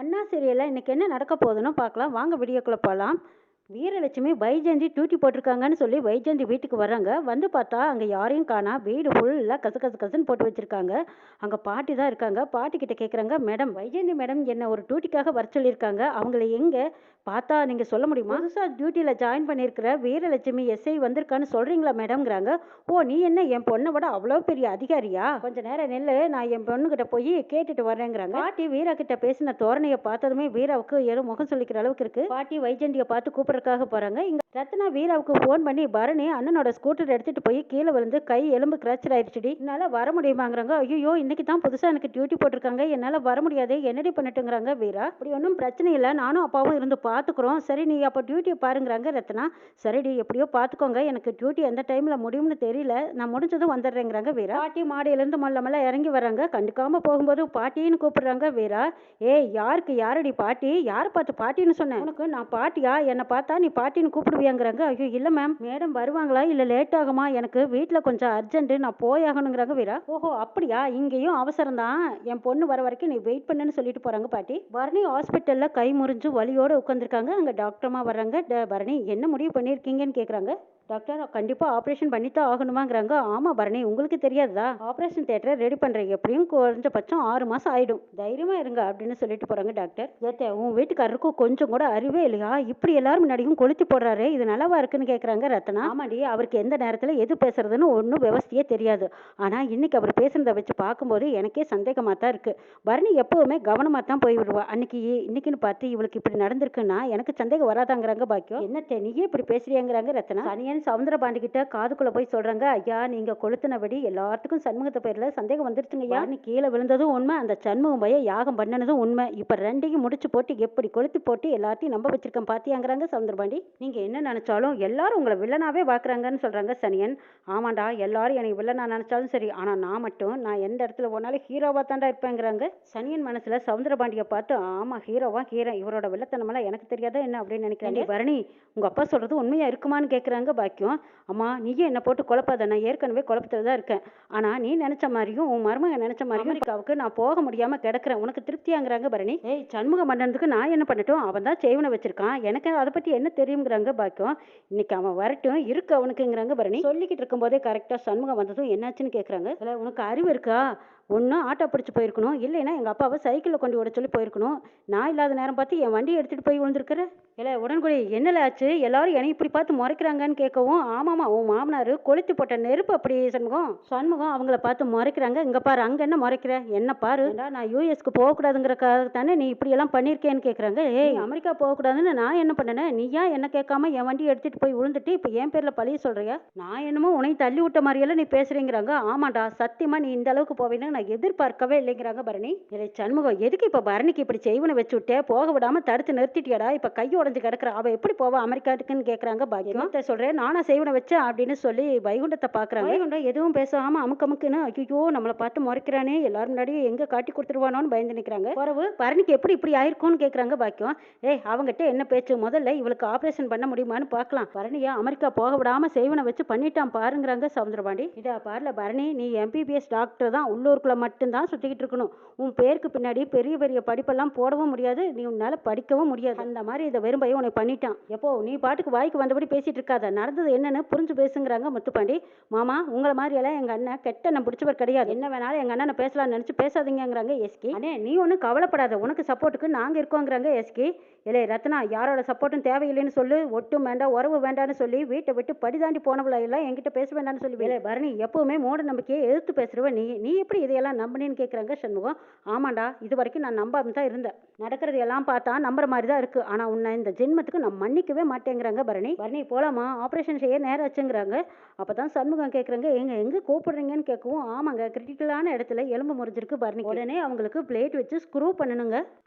அண்ணா சீரியல்ல இன்னைக்கு என்ன நடக்க போகுதுன்னு பார்க்கலாம் வாங்க வீடியோக்குள்ள போகலாம். வீரலட்சுமி வைஜெயந்தி டியூட்டி போட்டிருக்காங்கன்னு சொல்லி வைஜெயந்தி வீட்டுக்கு வர்றாங்க. வந்து பார்த்தா அங்கே யாரையும் காணா. வீடு ஃபுல்லாக கச கச கசன்னு போட்டு வச்சிருக்காங்க. அங்கே பாட்டி தான் இருக்காங்க. பாட்டி கிட்ட கேட்குறாங்க, மேடம் வைஜெயந்தி மேடம் என்ன ஒரு டியூட்டிக்காக வர சொல்லியிருக்காங்க. அவங்கள எங்கே பார்த்தா நீங்கள் சொல்ல முடியுமா? புதுசாக டியூட்டியில் ஜாயின் பண்ணியிருக்கிற வீரலட்சுமி எஸ்ஐ வந்திருக்கான்னு சொல்கிறீங்களா மேடம்ங்கிறாங்க. ஓ, நீ என்ன என் பொண்ணை விட அவ்வளோ பெரிய அதிகாரியா? கொஞ்ச நேரம் நெல்லு, நான் என் பொண்ணுகிட்ட போய் கேட்டுட்டு வரேங்கிறாங்க. பாட்டி வீரா கிட்ட பேசின தோரணையை பார்த்ததுமே வீராவுக்கு ஏதோ முகம் சொல்லிக்கிற அளவுக்கு இருக்கு. பாட்டி வைஜெயந்தியை பார்த்து கூப்பிட்றதுக்காக போறாங்க. இங்க ரத்னா வீராவுக்கு ஃபோன் பண்ணி, பரணி அண்ணனோட ஸ்கூட்டர் எடுத்துட்டு போய் கீழே விழுந்து கை எலும்பு கிராச்சர் ஆயிடுச்சுடி, என்னால வர முடியுமாங்கிறாங்க. ஐயோ, இன்னைக்கு தான் புதுசா எனக்கு டியூட்டி போட்டிருக்காங்க, என்னால வர முடியாது, என்னடி பண்ணட்டுங்கிறாங்க வீரா. அப்படி ஒன்றும் பிரச்சனை இல்லை, நானும் அப்பாவும் இருந்து பார்த்துக்குறோம். சரி, நீ அப்போ டியூட்டியை பாருங்கிறாங்க ரத்னா. சரிடி, எப்படியோ பார்த்துக்கோங்க, எனக்கு டியூட்டி எந்த டைம்ல முடியும்னு தெரியல, நான் முடிஞ்சதும் வந்துடுறேங்கிறாங்க வீரா. பாட்டி மாடியிலேருந்து மொல்ல இறங்கி வராங்க. கண்டுக்காம போகும்போது பாட்டின்னு கூப்பிடுறாங்க வீரா. ஏய், யாருக்கு யாரடி பாட்டி? யாரை பார்த்து பாட்டின்னு சொன்னேன்? உனக்கு நான் பாட்டியா? என்னை பார்த்தா நீ பாட்டின்னு கூப்பிடுவியாங்கிறாங்க. ஐயோ இல்லை மேம், மேடம் வருவாங்களா இல்லை லேட் ஆகுமா? எனக்கு வீட்டில் கொஞ்சம் அர்ஜென்ட், நான் போயாகணுங்கிறாங்க வீரா. ஓஹோ அப்படியா, இங்கேயும் அவசரம் தான், என் பொண்ணு வர வரைக்கும் நீ வெயிட் பண்ணுன்னு சொல்லிட்டு போறாங்க பாட்டி. பரணி ஹாஸ்பிட்டல்ல கை முறிஞ்சு வலியோடு உட்காந்துருக்காங்க. அங்கே டாக்டர்மா வர்றாங்க. பரணி என்ன முடிவு பண்ணியிருக்கீங்கன்னு கேட்குறாங்க. டாக்டர் கண்டிப்பாக ஆப்ரேஷன் பண்ணித்தான் ஆகணுமாங்கிறாங்க. ஆமாம் பரணி, உங்களுக்கு தெரியாதா? ஆப்ரேஷன் தேட்டரை ரெடி பண்ணுறேன், எப்படியும் குறைஞ்சபட்சம் 6 மாதம் ஆகிடும், தைரியமாக இருங்க அப்படின்னு சொல்லிட்டு போகிறாங்க டாக்டர். ஏத்த உன் வீட்டுக்காரருக்கும் கொஞ்சம் கூட அறிவே இல்லையா? இப்படி எல்லாரும் முன்னாடியும் கொளுத்தி போடுறாரு, இது நல்லாவா இருக்குன்னு கேட்குறாங்க ரத்னா. ஆமாடி, அவருக்கு எந்த நேரத்தில் எது பேசுறதுன்னு ஒன்றும் விவசாயே தெரியாது. ஆனால் இன்னைக்கு அவர் பேசுனதை வச்சு பார்க்கும்போது எனக்கே சந்தேகமாக தான் இருக்குது. பரணி எப்போவுமே கவனமாக தான் போய் விடுவா. இன்னைக்குன்னு பார்த்து இவளுக்கு இப்படி நடந்திருக்குன்னா எனக்கு சந்தேகம் வராதாங்கிறாங்க பாக்கியம். என்னத்தை நீயே இப்படி பேசுறியாங்கிறாங்க ரத்னா. சனியன் சவுந்தரபாண்டி கிட்ட காதுக்குள்ள போய் சொல்றாங்க, ஐயா நீங்க கொளுத்தினபடி எல்லாத்துக்கும் சண்முகத்தை பேர்ல சந்தேகம் வந்துருச்சுங்க ஐயா. நீ கீழே விழுந்ததும் உண்மை, அந்த சண்முகம் பைய யாகம் பண்ணனதும் உண்மை. இப்ப ரெண்டையும் முடிச்சு போட்டு எப்படி கொளுத்தி போட்டு எல்லாத்தையும் நம்ப வச்சிருக்கேன் பாத்தியாங்கிறாங்க சவுந்தரபாண்டி. நீங்க என்ன நினைச்சாலும் எல்லாரும் உங்களை வில்லனாவே பாக்குறாங்கன்னு சொல்றாங்க சனியன். ஆமாண்டா, எல்லாரும் எனக்கு வில்லனா நினைச்சாலும் சரி, ஆனா நான் எந்த இடத்துல போனாலும் ஹீரோவா தாண்டா இருப்பேங்கிறாங்க. சனியன் மனசுல சவுந்தரபாண்டியை பார்த்து, ஆமா ஹீரோவா ஹீரோ, இவரோட வில்லத்தனமெல்லாம் எனக்கு தெரியாதா என்ன அப்படின்னு நினைக்கிறேன். பரணி, உங்க அப்பா சொல்றது உண்மையா இருக்குமான்னு கேட்குறாங்க பாக்கியம். அம்மா நீயே என்னை போட்டு குழப்பாத, நான் ஏற்கனவே குழப்பத்தில் தான் இருக்கேன். ஆனால் நீ நினச்ச மாதிரியும் உன் மருமகன் நினச்ச மாதிரியும் அமெரிக்காவுக்கு நான் போக முடியாமல் கிடக்கிறேன், உனக்கு திருப்தியாங்கிறாங்க பரணி. ஏய், சண்முகம் பண்ணதுக்கு நான் என்ன பண்ணட்டும்? அவன் தான் செய்வனை வச்சிருக்கான், எனக்கு அதை பற்றி என்ன தெரியுங்கிறாங்க பாக்கியம். இன்னைக்கு அவன் வரட்டும் இருக்கு அவனுக்குங்கிறாங்க பரணி. சொல்லிக்கிட்டு இருக்கும்போதே கரெக்டாக சண்முகம் வந்ததும் என்னாச்சுன்னு கேட்குறாங்க. இல்லை உனக்கு அறிவு இருக்கா? ஒன்றும் ஆட்டோ பிடிச்சி போயிருக்கணும், இல்லைன்னா எங்கள் அப்பாவை சைக்கிளில் கொண்டு விட சொல்லி போயிருக்கணும். நான் இல்லாத நேரம் பார்த்து என் வண்டியை எடுத்துகிட்டு போய் விழுந்திருக்கிறேன். இல்லை உடன்குடி என்னல ஆச்சு? எல்லாரும் என்னை இப்படி பார்த்து முறைக்கிறாங்கன்னு கேட்கவும், ஆமாம்மா உன் மாமனார் கொளுத்தி போட்ட நெருப்பு அப்படி சண்முகம் அவங்கள பார்த்து முறைக்கிறாங்க. இங்கே பாரு, அங்கே என்ன முறைக்கிற? என்ன பாரு, நான் யூஎஸ்க்கு போகக்கூடாதுங்கிறக்காக தானே நீ இப்படியெல்லாம் பண்ணியிருக்கேன்னு கேட்குறாங்க. ஏய், அமெரிக்கா போகக்கூடாதுன்னு நான் என்ன பண்ணேன்? நீயா என்ன கேட்காம என் வண்டியை எடுத்துகிட்டு போய் விழுந்துட்டு இப்போ என் பேரில் பழிய சொல்கிறியா? நான் என்னமோ உன்னை தள்ளி விட்ட மாதிரியெல்லாம் நீ பேசுகிறேங்கிறாங்க. ஆமாண்டா, சத்தியமாக நீ இந்த அளவுக்கு போவேன்னு நான் எதிர்பார்க்கவே இல்லைங்கிறாங்க பரணி. இல்லை சண்முகம், எதுக்கு இப்போ பரணிக்கு இப்படி செய்வனை வச்சு விட்டே, போக விடாமல் தடுத்து நிறுத்திட்டியாடா? இப்போ கையை உடஞ்சு கிடக்குற, அவள் எப்படி போவா அமெரிக்காட்டுக்குன்னு கேட்குறாங்க பாக்கியம். சொல்கிறேன், நானா செய்வனை வச்சேன் அப்படின்னு சொல்லி வைகுண்டத்தை பார்க்குறாங்க. வைகுண்டம் எதுவும் பேசாமல் அமுக்கமுக்குன்னு, ஐயோ நம்மளை பார்த்து முறைக்கிறானே, எல்லாரும் முன்னாடியே எங்கே காட்டி கொடுத்துருவானோன்னு பயந்து நிற்கிறாங்க. பிறகு பரணிக்கு எப்படி இப்படி ஆயிருக்கும்னு கேட்குறாங்க பாக்கியம். ஏய், அவங்ககிட்ட என்ன பேச்சு? முதல்ல இவளுக்கு ஆப்ரேஷன் பண்ண முடியுமான்னு பார்க்கலாம். பரணியா அமெரிக்கா போக விடாமல் செய்வனை வச்சு பண்ணிட்டான் பாருங்கிறாங்க சவுந்தரபாண்டி. இதா பாருல பரணி, நீ எம்பிபிஎஸ் டாக்டர் தான், உள்ளூருக்குள்ள மட்டும்தான் சுற்றிக்கிட்டு இருக்கணும். உன் பேருக்கு பின்னாடி பெரிய பெரிய படிப்பெல்லாம் போடவும் முடியாது, நீ உன்னால படிக்கவும் முடியாது. அந்த மாதிரி இதை வெறும் பையன் உன்னை பண்ணிட்டான். எப்போ நீ பாட்டுக்கு வாய்க்கு வந்தபடி பேசிட்டு இருக்காத, நடந்தது என்னன்னு புரிஞ்சு பேசுங்கிறாங்க முத்துப்பாண்டி. மாமா, உங்களை மாதிரி எல்லாம் எங்க அண்ணன் கெட்ட நான் பிடிச்சவர் கிடையாது, என்ன வேணாலும் எங்க அண்ணனை பேசலாம்னு நினைச்சு பேசாதீங்கிறாங்க எஸ்கி. அண்ணே நீ ஒன்றும் கவலைப்படாத, உனக்கு சப்போர்ட்டுக்கு நாங்கள் இருக்கோங்கிறாங்க எஸ்கி. இல்லை ரத்னா, யாரோட சப்போர்ட்டும் தேவையில்லைன்னு சொல்லு, ஒட்டும் வேண்டாம் உறவு வேண்டான்னு சொல்லி வீட்டை விட்டு படி தாண்டி போனவள எல்லாம் என்கிட்ட பேச வேண்டாம்னு சொல்லி. இல்லை பரணி, எப்பவுமே மூட நம்பிக்கையை எதிர்த்து பேசுறவ நீ எப்படி இதையெல்லாம் நம்பினேன்னு கேட்குறாங்க சண்முகம். ஆமாண்டா, இது வரைக்கும் நான் நம்பாம தான் இருந்தேன், நடக்கிறது எல்லாம் பார்த்தா நம்புற மாதிரி தான் இருக்கு, ஆனால் உன்னை இந்த ஜென்மத்துக்கு நான் மன்னிக்கவே மாட்டேங்கிறாங்க பரணி. பரணி போலாமா, ஆப்ரேஷன் செய்ய நேரம் ஆச்சுங்கிறாங்க. அப்பதான் சண்முகம் கேட்குறாங்க, எங்க கூப்பிடுறீங்கன்னு கேட்கவும், ஆமாங்க கிரிட்டிக்கலான இடத்துல எலும்பு முறிஞ்சிருக்கு பரணி, உடனே அவங்களுக்கு பிளேட் வச்சு ஸ்க்ரூ பண்ணணுங்க,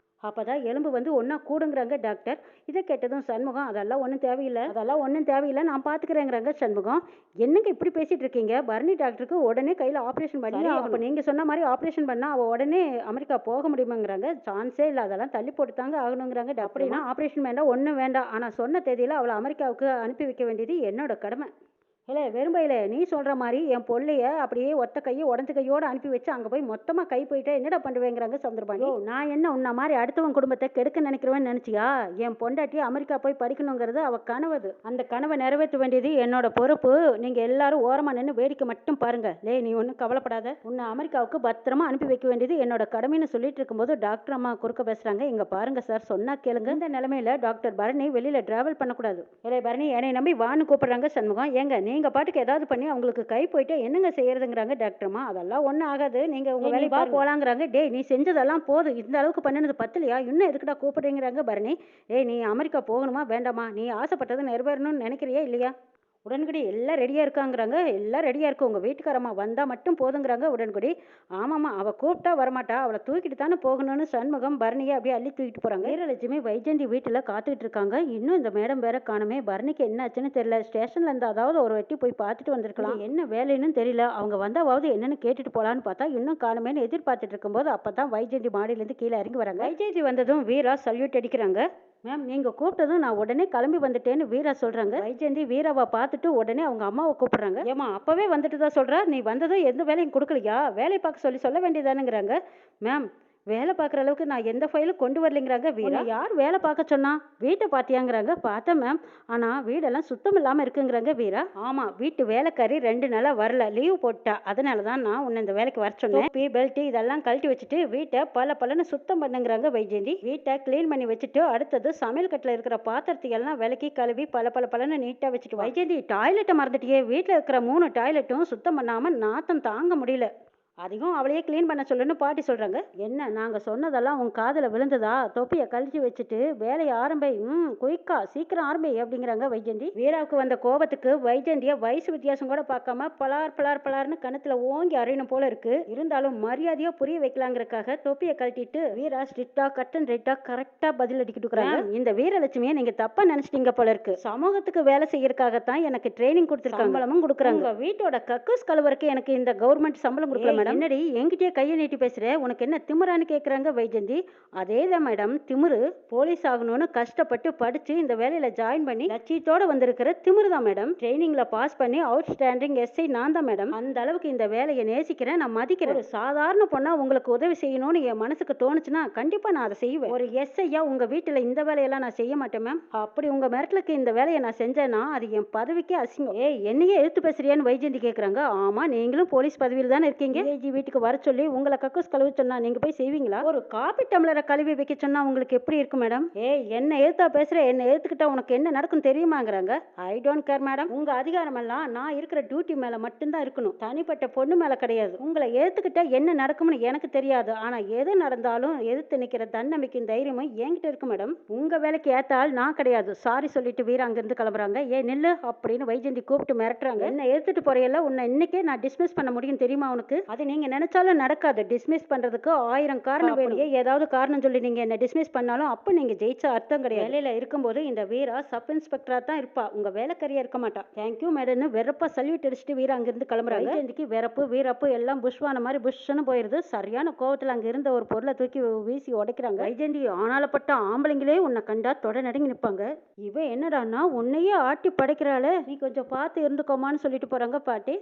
அப்பதான் எலும்பு வந்து ஒன்றா கூடுங்கிறாங்க டாக்டர். இதை கேட்டதும் சண்முகம், அதெல்லாம் ஒன்றும் தேவையில்லை நான் பார்த்துக்கிறேங்கிறாங்க சண்முகம். என்னங்க இப்படி பேசிட்டு இருக்கீங்க? பரணி டாக்டருக்கு உடனே கையில் ஆப்ரேஷன் பண்ணி, அப்போ நீங்கள் சொன்ன மாதிரி ஆப்ரேஷன் பண்ணால் அவள் உடனே அமெரிக்கா போக முடியுமாங்கிறாங்க. சான்ஸே இல்லை, அதெல்லாம் தள்ளி போட்டு தாங்க ஆகணுங்கிறாங்க. அப்படின்னா ஆப்ரேஷன் வேண்டாம் ஒன்றும் வேண்டாம், ஆனால் சொன்ன தேதியில் அவளை அமெரிக்காவுக்கு அனுப்பி வைக்க வேண்டியது என்னோட கடமை. இல்ல வெறும்பையில நீ சொல்ற மாரி என் பொள்ளைய அப்படியே ஒத்த கைய உடஞ்ச கையோட அனுப்பி வச்சு அங்க போய் மொத்தமா கை போயிட்டா என்னடா பண்ணுவேங்கிறாங்க சந்திரபாணி. ஓ நான் என்ன உன்ன மாரி அடுத்தவன் குடும்பத்தை கெடுக்க நினைக்கிறவன்னு நினைச்சியா? என் பொண்டாட்டி அமெரிக்கா போய் படிக்கணுங்கிறது அவ கனவு. அந்த கனவை நிறைவேற்ற வேண்டியது என்னோட பொறுப்பு. நீங்க எல்லாரும் ஓரமா நின்று வேடிக்கை மட்டும் பாருங்க. லே நீ ஒன்றும் கவலைப்படாத. உன்னை அமெரிக்காவுக்கு பத்திரமா அனுப்பி வைக்க வேண்டியது என்னோட கடமைன்னு சொல்லிட்டு இருக்கும்போது டாக்டர் அம்மா குறுக்க பேசுறாங்க. இங்க பாருங்க சார் சொன்னா கேளுங்க. இந்த நிலைமையில டாக்டர் பரணி வெளியில டிராவல் பண்ணக்கூடாது. இல்லை பரணி என்னை நம்பி வான்னு கூப்பிடுறாங்க சண்முகம். ஏங்க நீங்க பாட்டுக்கு ஏதாவது பண்ணி அவங்களுக்கு கை போயிட்டு என்னங்க செய்யறதுங்கிறாங்க டாக்டர்மா. அதெல்லாம் ஒன்றும் ஆகாது, நீங்க உங்க வேலையை பா போலாங்கிறாங்க. டேய் நீ செஞ்சதெல்லாம் போதும், இந்த அளவுக்கு பண்ணினது பத்தலையா, இன்னும் எதுக்குடா கூப்பிடுறீங்கிறாங்க பரணி. டேய் நீ அமெரிக்கா போகணுமா வேண்டாமா, நீ ஆசைப்பட்டது நிறைவேறணும்னு நினைக்கிறியா இல்லையா? உடன்குடி எல்லாம் ரெடியாக இருக்காங்கிறாங்க. எல்லாம் ரெடியாக இருக்கு, உங்கள் வீட்டுக்காரம்மா வந்தால் மட்டும் போதுங்கிறாங்க உடன்குடி. ஆமாம்மா அவள் கூப்பிட்டா வரமாட்டா, அவளை தூக்கிட்டு தானே போகணும்னு சண்முகம் பரணியை அப்படியே அள்ளி தூக்கிட்டு போகிறாங்க. வீரலட்சுமி வைஜெயந்தி வீட்டில் காத்துக்கிட்டு இருக்காங்க. இன்னும் இந்த மேடம் வேற காணுமே. பரணிக்கு என்ன ஆச்சுன்னு தெரியல. ஸ்டேஷன்ல இருந்து அதாவது ஒரு வெட்டி போய் பார்த்துட்டு வந்திருக்கலாம், என்ன வேலைன்னு தெரியல. அவங்க வந்தாவது என்னன்னு கேட்டுட்டு போகலான்னு பார்த்தா இன்னும் காணுமேன்னு எதிர்பார்த்துட்டு இருக்கும்போது அப்போ தான் வைஜெயந்தி மாடியிலேருந்து கீழே இறங்கி வராங்க. வைஜெயந்தி வந்ததும் வீரா சல்யூட் அடிக்கிறாங்க. மேம் நீங்கள் கூப்பிட்டதும் நான் உடனே கிளம்பி வந்துட்டேன்னு வீரா சொல்கிறாங்க. வைஜெயந்தி வீராவை பார்த்துட்டு உடனே அவங்க அம்மாவை கூப்பிட்றாங்க. ஏமா அப்போவே வந்துட்டு தான் சொல்கிறா, நீ வந்ததும் எந்த வேலையும் கொடுக்கலையா, வேலையை பார்க்க சொல்ல வேண்டியதானுங்கிறாங்க. மேம் வேலை பார்க்குற அளவுக்கு நான் எந்த ஃபைலும் கொண்டு வரலைங்கிறாங்க வீரா. யார் வேலை பார்க்க சொன்னா, வீட்டை பார்த்தியாங்கிறாங்க. பார்த்தேன் மேம், ஆனால் வீடெல்லாம் சுத்தம் இல்லாமல் இருக்குங்கிறாங்க வீரா. ஆமாம் வீட்டு வேலைக்காரி 2 நாளாக வரல, லீவ் போட்டா. அதனால தான் நான் உன்னை இந்த வேலைக்கு வர சொன்னேன். டோப்பி பெல்ட்டு இதெல்லாம் கழட்டி வச்சுட்டு வீட்டை பலன்னு சுத்தம் பண்ணுங்கிறாங்க வைஜெயந்தி. வீட்டை க்ளீன் பண்ணி வச்சுட்டு அடுத்தது சமையல் கட்டில் இருக்கிற பாத்திரத்தையெல்லாம் விலக்கி கழுவி பலன்னு நீட்டாக வச்சுட்டு. வைஜெயந்தி டாய்லெட்டை மறந்துட்டியே, வீட்டில் இருக்கிற 3 டாய்லெட்டும் சுத்தம் பண்ணாமல் நாத்தம் தாங்க முடியல, அதிகம் அவளையே க்ளீன் பண்ண சொல்லுன்னு பாட்டி சொல்கிறாங்க. என்ன நாங்கள் சொன்னதெல்லாம் உன் காதில் விழுந்ததா? தொப்பியை கழிச்சு வச்சுட்டு வேலையை ஆரம்பி, குயிக்கா சீக்கிரம் ஆரம்பி அப்படிங்கிறாங்க வைஜெயந்தி. வீராவுக்கு வந்த கோபத்துக்கு வைஜெயந்தியை வயசு வித்தியாசம் கூட பார்க்காம பலார்னு கணத்தில் ஓங்கி அறையணும் போல இருக்கு. இருந்தாலும் மரியாதையாக புரிய வைக்கலாங்கிறக்காக தொப்பியை கழட்டிட்டு வீரா ஸ்ட்ரிக்டா கட் அண்ட் ரைட்டா கரெக்டாக பதில் அடிக்கிட்டு இருக்கிறாங்க. இந்த வீரலட்சுமியை நீங்கள் தப்பாக நினச்சிட்டீங்க போல இருக்கு. சமூகத்துக்கு வேலை செய்யறதுக்காகத்தான் எனக்கு ட்ரைனிங் கொடுத்துருக்காங்க, சம்பளமும் கொடுக்குறாங்க. உங்கள் வீட்டோட கக்கூஸ் கழுவருக்கு எனக்கு இந்த கவர்மெண்ட் சம்பளம் கொடுக்கல மேடம். என்னடி என்கிட்டயே கையை நீட்டி பேசுற, உனக்கு என்ன திமிரான்னு கேட்குறாங்க வைஜெயந்தி. அதேதான் மேடம் திமிரு. போலீஸ் ஆகணும்னு கஷ்டப்பட்டு படிச்சு இந்த வேலையில ஜாயின் பண்ணி லட்சியத்தோட வந்திருக்கிற திமிரு தான் மேடம். ட்ரைனிங்ல பாஸ் பண்ணி அவுட் ஸ்டாண்டிங் எஸ்ஐ நான் தான் மேடம். அந்த அளவுக்கு இந்த வேலையை நேசிக்கிறேன், நான் மதிக்கிறேன். ஒரு சாதாரண பொண்ணா உங்களுக்கு உதவி செய்யணும்னு என் மனசுக்கு தோணுச்சுன்னா கண்டிப்பா நான் அதை செய்வேன். ஒரு எஸ்ஐயா உங்க வீட்டுல இந்த வேலையெல்லாம் நான் செய்ய மாட்டேன் மேம். அப்படி உங்க மிரட்டலுக்கு இந்த வேலையை நான் செஞ்சேன்னா அது என் பதவிக்கே அசிங்கம். என்னையே எடுத்து பேசுறியான்னு வைஜெயந்தி கேட்குறாங்க. ஆமா நீங்களும் போலீஸ் பதவியில் தானே இருக்கீங்க. வீட்டுக்கு வர சொல்லி உங்களை கக்கூஸ் கழுவி சொன்னா நீங்க போய் செய்வீங்களா? ஒரு காபி டம்ளரை கழுவி வைக்க சொன்னா உங்களுக்கு எப்படி இருக்கும் மேடம்? என்ன எழுத்தா பேசுற, என்ன எழுத்துக்கிட்டா உனக்கு என்ன நடக்கும் தெரியுமாங்கிறாங்க. ஐ டோன்ட் கேர் மேடம், உங்க அதிகாரம் எல்லாம் நான் இருக்கிற டியூட்டி மேல மட்டும்தான் இருக்கணும், தனிப்பட்ட பொண்ணு மேல கிடையாது. உங்களை எழுத்துக்கிட்டா என்ன நடக்கும்னு எனக்கு தெரியாது, ஆனா எது நடந்தாலும் எதிர்த்து நிக்கிற தன்னம்பிக்கை தைரியமும் என்கிட்ட இருக்கு மேடம். உங்க வேலைக்கு ஏத்தால் நான் கிடையாது. சாரி சொல்லிட்டு வீரா அங்கிருந்து கிளம்புறாங்க. நில்லு அப்படின்னு வைஜெயந்தி கூப்பிட்டு மிரட்டுறாங்க. என்ன எடுத்துட்டு போறையில உன்னை இன்னைக்கே நான் டிஸ்மிஸ் பண்ண முடியும் தெரியுமா உனக்கு? அது நீங்க நினைச்சாலும் நடக்காது. டிஸ்மிஸ் பண்றதுக்கு 1000 காரணம் வேணும். ஏதாவது காரணம் சொல்லி நீங்க என்ன டிஸ்மிஸ் பண்ணாலும் அப்ப நீங்க ஜெயிச்ச அர்த்தம் கிடையாது. வேலையில இருக்கும்போது இந்த வீரா சப் இன்ஸ்பெக்டரா தான் இருப்பா, உங்க வேலைக்காரியா இருக்க மாட்டா. தேங்க்யூ மேடம்னு வெறப்பா சல்யூட் அடிச்சுட்டு வீரா அங்கிருந்து கிளம்புறாங்க. வைஜெயந்திக்கு வெறப்பு வீரப்பு எல்லாம் புஷ்வான மாதிரி புஷ்ன்னு போயிருது. சரியான கோவத்துல அங்க இருந்த ஒரு பொருளை தூக்கி வீசி உடைக்கிறாங்க. வைஜெயந்தி ஆனாலப்பட்ட ஆம்பளைங்களே உன்னை கண்டா தொட நடுங்கி நிற்பாங்க. இவன் என்னடான்னா உன்னையே ஆட்டி படைக்கிறாளே, நீ கொஞ்சம் பார்த்து இருந்துக்கோமான்னு சொல்லிட்டு போறாங்க பாட்டி.